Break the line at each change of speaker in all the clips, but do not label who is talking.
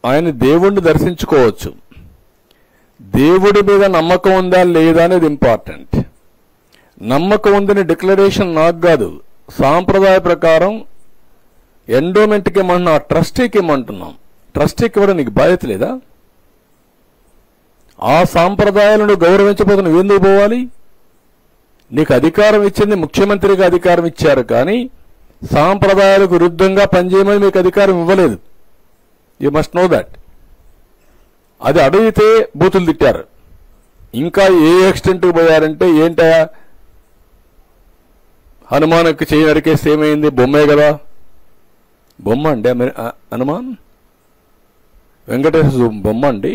ఆయన దేవుణ్ణి దర్శించుకోవచ్చు. దేవుడి మీద నమ్మకం ఉందా లేదా అనేది ఇంపార్టెంట్. నమ్మకం ఉందని డిక్లరేషన్ నాకు కాదు, సాంప్రదాయ ప్రకారం ఎండోమెంట్కి ఇమ్మంటున్నాం, ట్రస్టీకి ఇమ్మంటున్నాం. ట్రస్టీకి ఇవ్వడం నీకు బాధ్యత లేదా? ఆ సాంప్రదాయాలను గౌరవించబోతున్న నువ్వెందుకు పోవాలి? నీకు అధికారం ఇచ్చింది ముఖ్యమంత్రిగా అధికారం ఇచ్చారు, కానీ సాంప్రదాయాలకు విరుద్ధంగా పనిచేయమని మీకు అధికారం ఇవ్వలేదు. You must know that. అది అడిగితే బూతులు తిట్టారు. ఇంకా ఏ ఎక్స్టెంట్కి పోయారంటే, ఏంటయా హనుమాన్కి చేయి నరికేస్తే ఏమైంది? బొమ్మే కదా. బొమ్మ అండి హనుమాన్, వెంకటేశ్వర బొమ్మ అండి.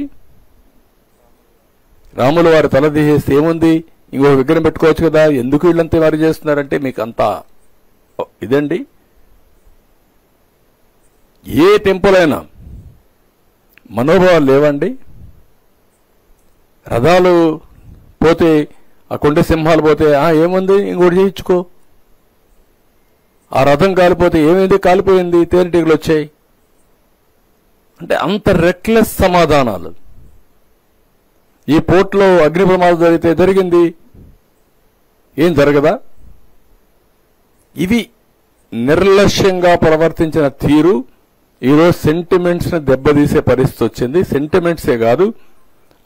రాములు వారి తల తీసేస్తే ఏముంది? ఇంకో విగ్రహం పెట్టుకోవచ్చు కదా. ఎందుకు వీళ్ళంతా వారు చేస్తున్నారంటే మీకు అంతా ఇదండి. ఏ టెంపుల్ అయినా మనోభావాలు లేవండి. రథాలు పోతే, ఆ కొండ సింహాలు పోతే ఏముంది ఇంకోటి చేయించుకో. ఆ రథం కాలిపోతే ఏమైంది? కాలిపోయింది, తేనెటీగలు వచ్చాయి. అంటే అంత రెక్లెస్ సమాధానాలు. ఈ పోర్టులో అగ్ని ప్రమాదం జరిగితే జరిగింది, ఏం జరగదా? ఇవి నిర్లక్ష్యంగా ప్రవర్తించిన తీరు ఈరోజు సెంటిమెంట్స్ ని దెబ్బతీసే పరిస్థితి వచ్చింది. సెంటిమెంట్సే కాదు,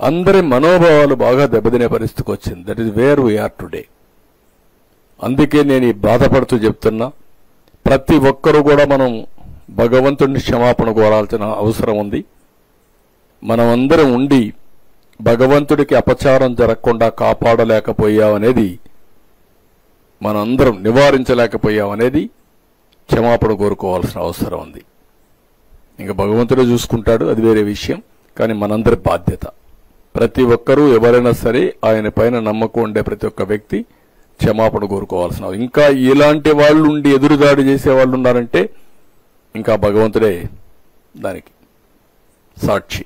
అందరి మనోభావాలు బాగా దెబ్బతినే పరిస్థితికి వచ్చింది. That is where we are today. అందుకే నేను ఈ బాధపడుతూ చెప్తున్నా, ప్రతి ఒక్కరూ కూడా మనం భగవంతుడిని క్షమాపణ కోరాల్సిన అవసరం ఉంది. మనమందరం ఉండి భగవంతుడికి అపచారం జరగకుండా కాపాడలేకపోయామనేది, మనందరం నివారించలేకపోయామనేది క్షమాపణ కోరుకోవాల్సిన అవసరం ఉంది. ఇంకా భగవంతుడే చూసుకుంటాడు, అది వేరే విషయం. కానీ మనందరి బాధ్యత, ప్రతి ఒక్కరూ ఎవరైనా సరే ఆయన పైన నమ్మకం ఉండే ప్రతి ఒక్క వ్యక్తి క్షమాపణ కోరుకోవాల్సిన. ఇంకా ఇలాంటి వాళ్ళు ఉండి ఎదురుదాడి చేసే వాళ్ళు ఉన్నారంటే ఇంకా భగవంతుడే దానికి సాక్షి.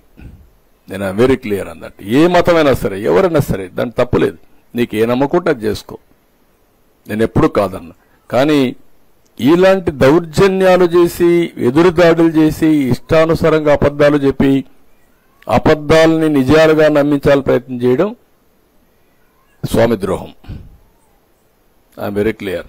నేను వెరీ క్లియర్ అన్నట్టు. ఏ మతమైనా సరే, ఎవరైనా సరే, దాని తప్పులేదు. నీకు ఏ నమ్మకుంటే అది చేసుకో, నేను ఎప్పుడు కాదన్నా. కానీ ఇలాంటి దౌర్జన్యాలు చేసి, ఎదురుదాడులు చేసి, ఇష్టానుసారంగా అబద్ధాలు చెప్పి, అబద్ధాలని నిజాలుగా నమ్మించాలని ప్రయత్నం చేయడం స్వామి ద్రోహం. I'm very clear.